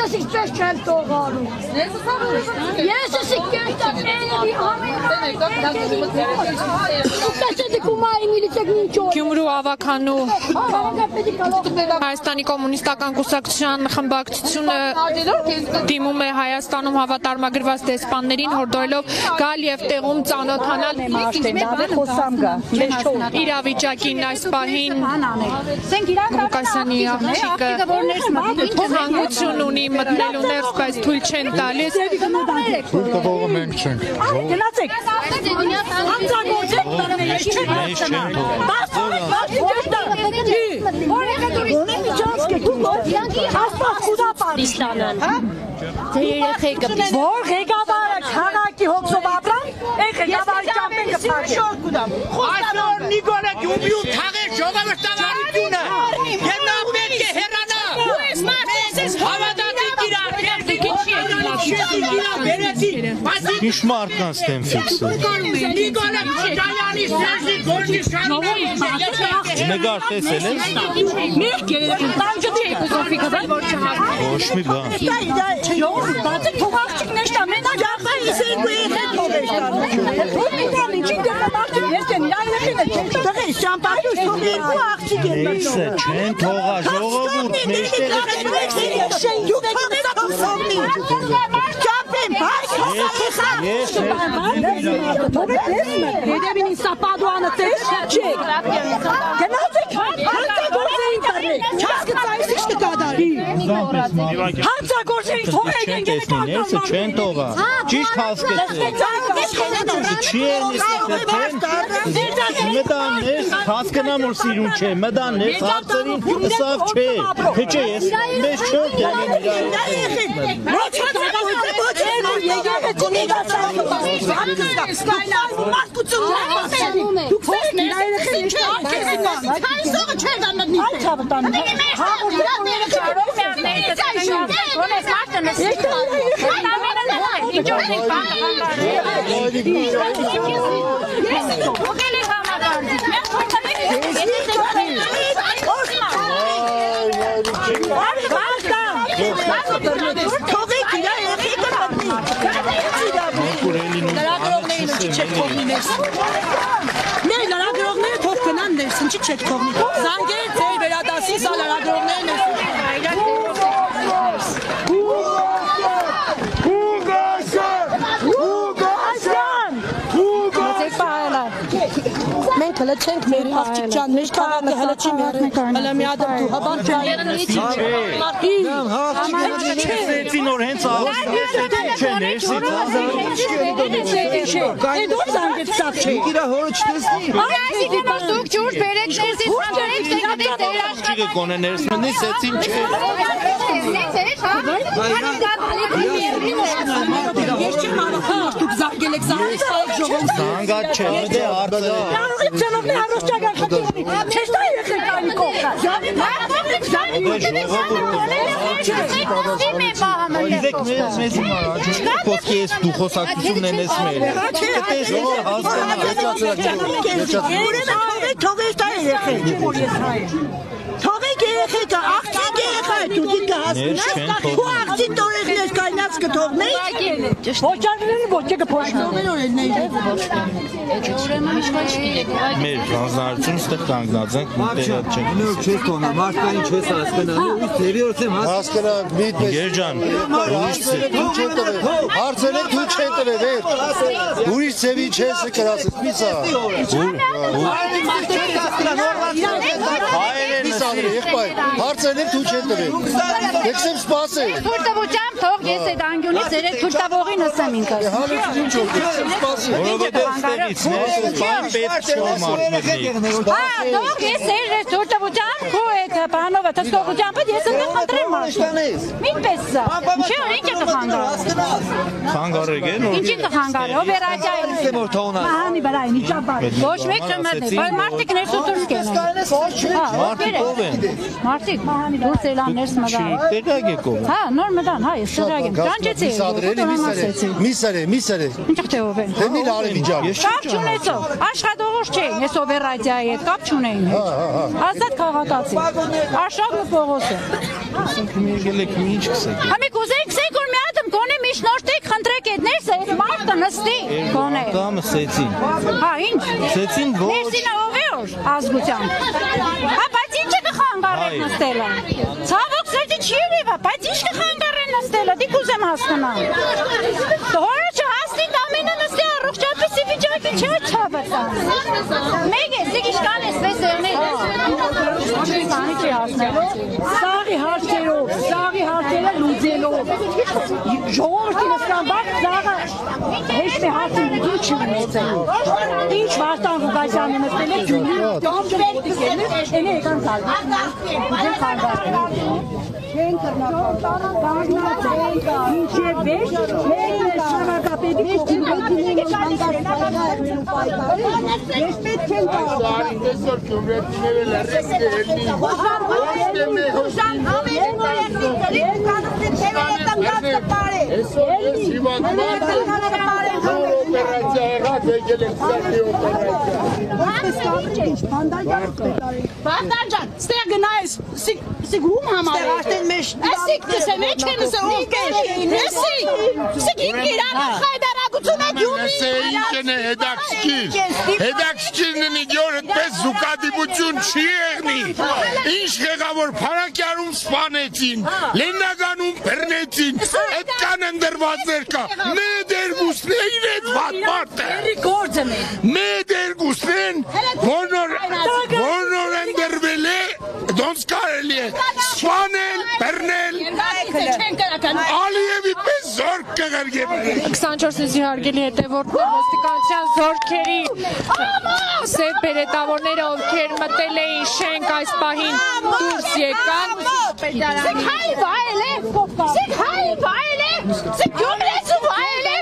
ես ինչպես չեմ թողանում։ Ես Գյումրու ավականու Հայաստանի կոմունիստական կուսակցության խմբակցությունը դիմում է Հայաստանում հավատարմագրված դեսպաններին հորդորելով գալ եւ տեղում ծանոթանալ իրավիճակին այս պահին Ղուկասյանի աղջիկը հանգություն ունի մտնելու ներս, բայց թույլ չեն տալիս։ Թույլ տվողը մենք չենք։ Գնացեք։ Որ ղեկավարը քաղաքի հոգսով ապրան, այն ղեկավարի ճամփեն կփակեն։ Այսօր Նիկոլը Գյուբիու թաղեր ժողովրդավարությունը եւ նա պետք է հեռանա։ Հավատացեք իրար, Ինչ մարդկանց դեմ ֆիքսը։ Նիկոլը Քոչարյանի Սերժի գործի շարունակի։ Նկար տեսել ես։ Մերկ երեխի տանջի կոֆիկը որ չհարմար։ Ոչ մի բան։ Ժողովուրդ, բացեք թող աղջիկներ տա, մենակ ախա իսեյկու եղեք թողեր տան։ Թող մի տանի, չի դեպը մարդիկ ես են, իրա երեխին է չեն տղես, ճամպատուս թող երկու աղջիկ են բրտով։ Չեն թողա, ժողովուրդ, մեջտեղը Հետևին սապադուանը տես չեք։ Գնացեք, հանցագործեին տարեք, չասկծայիս ինչ նկադարի։ Հանցագործեին թողեք են գերեկական ներսը չեն թողա, ճիշտ հասկեցեք։ Չի են մտան ներս, հասկնամ որ սիրուն չէ, մտան ներս հարցերին սավ չէ, հեչ է ես, մեզ չոր դեմին Nei, լարագրողները թող գնան ներս, ինչի չեք թողնի։ Զանգեր ձեր վերադասի սա լարագրողները ներս։ Մենք հլը չենք մեր աղջիկ ջան, մեր քաղաքը հլը չի մեր, հլը մի ադմ դու հաբար ճայր։ Չեցի նոր հենց աղջիկ չեն ներսից։ Այդ ով զանգեց սա չէ։ Իրա հորը չտեսնի։ Դուք ջուր բերեք ներսից, հանրեք տեքնիկ դեր Աղջիկը կոնե ներս մնի, սեցին չէ։ Ես չեմ հավատում, դուք զանգել եք զանգել ժողովուրդ։ Զանգած չէ, դե արդեն։ Ծնողն է հարուս ճագար խտիրնի, չես տա եղեք անի կողքա։ Իրեք մեզ խոսքի ես դու խոսակցությունն են ես մեր։ Կտե ժողով հասկանա։ Թողեք տա եղեք։ Թողեք երեխեքը, աղջիկ երեխա է, դու դիկը հասնաս, ու աղջիկ տորեղներ կայնած կթողնեի, ոչարներն ոչը կփոշնողներ օրելներ։ Մեր հանձնարարություն ստեղ կանգնած ենք, մի տեղատ չենք։ Նոր չես թողնա, մարդկային չես հասկանալու, ու ձևի օրսեմ հասկանանք, միտպես։ Գերջան, հարցել եք դու չեն տվել, ուրիշ ձևի չես կրասես, մի սա։ Հարցել եք դու չեն տվել, եկսեմ սպասել։ Թուրտավոճամ թող ես այդ անգյունից երեք թուրտավողին հսեմ ինքս։ Որովհետև ստեղից բան պետք չէ մարդների։ Թող ես երեք թուրտավոճամ քո այդ բանովը թստողությամբ ես ընդ խնդրեմ մարդու։ Մինպես սա։ Չէ, ինչ է կխանգարը։ Խանգարեք են։ Ինչի կխանգարը, օպերացիայի։ Ահանի վրային, իջաբար։ Ոչ մեկ չմտնի, բայց մարդիկ ներսու դուրս կենեն։ Մարդիկ ով են։ Մարդիկ, դուրս ելան ներս մտան։ Տեղակ եք ով։ Հա, նոր մտան, հա, ես տեղակ եմ։ Ճանճեցի։ Միսարե։ Ինչ թե ով են։ Դեմի լարի վիճակ։ Կապ չունեցող, աշխատողոց չէին, ես օպերացիայի հետ կապ չունեին հետ։ Ազատ քաղաքացի, Արշակը Պողոսը։ Եկել եք ինչ կսեք։ Համի կուզեիք սեք որ մի հատ կոնե միշնորտեք խնդրեք այդ ներս այդ մարդը նստի կոնե։ Կամը սեցին։ Հա ինչ։ Սեցին ոչ։ Ներսին ով է որ ազգությամբ։ Հա բայց ինչ կխանգարեն նստելը։ Ցավոք սերտի չի ուրիվա, բայց ինչ կխանգարեն նստելը, դի կուզեմ հասկանալ։ Դորը չհասնի ամենը նստի առողջապես վիճակի չէ ցավը։ Մեկ է, դիք իշքան ես պես եղնել։ Բանի չի հասնելու։ Սաղի հարցերը լուծելով։ Ժողովրդի նստան բակ զաղը հեշտ է հարցը լուծում չի ունեցել։ Ինչ Վարդան Ղուկասյանը նստել է ջուրի դամ ջրետիկ է, էնի եկան զալվի։ Ձեն խանգարել։ Չեն կրնակապետի, ինչև վեշ, մեր շարակապետի կողմին ես պետք չեն կարող։ Վարդան ջան, ստեղ գնայես, սիգում համար է։ Ասիկ դեսեմ էչ կենս է ովկեր, սիկ իմ գիրան խայդարագություն է գյումի։ Ինչ են հետաքրքիրն է գյորդ պես զուկադիպություն չի եղնի։ Ինչ եղավոր պարակյարում սպանեցին, լեննագանում բրնեցին, էդ կան ընդրվածներ կա, մեդեր գուսնեին էդ վատ մարդը։ Մեդեր գուսնեն, որնոր ընդրվել է, դոնց կարելի է, սպանել, բրնել, Ալիևի պես զորք կղրգեմ։ 24-ից հարգելի հետևորդներ ոստիկանության զորքերի սև բերետավորները ովքեր մտել էին շենք այս պահին դուրս եկան։ Սեք հայ վայել է, սեք գյումրեցու վայել է,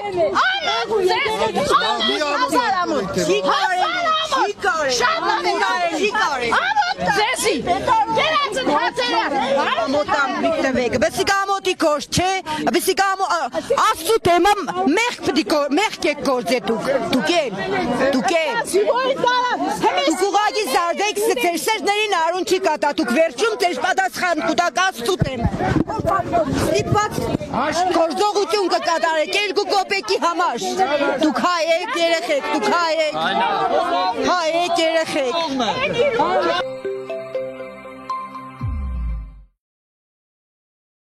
Ձեսի, գերացն հացերը, մոտամ բիկտվեք, բեսի գամոտի կոշ չէ, բեսի գամո, ասու թեմը մեղք եք կորձ է դուք էլ, դուք ուղագի զարդեք ձեր սերներին արուն չի կատա, դուք վերջում ձեր պատասխան կուտակ ասու թեմը, ստիպված կորձողություն կկատարեք, երկու կոպեկի համար, դուք հայ եք երեխեք, դուք հայ եք երեխեք,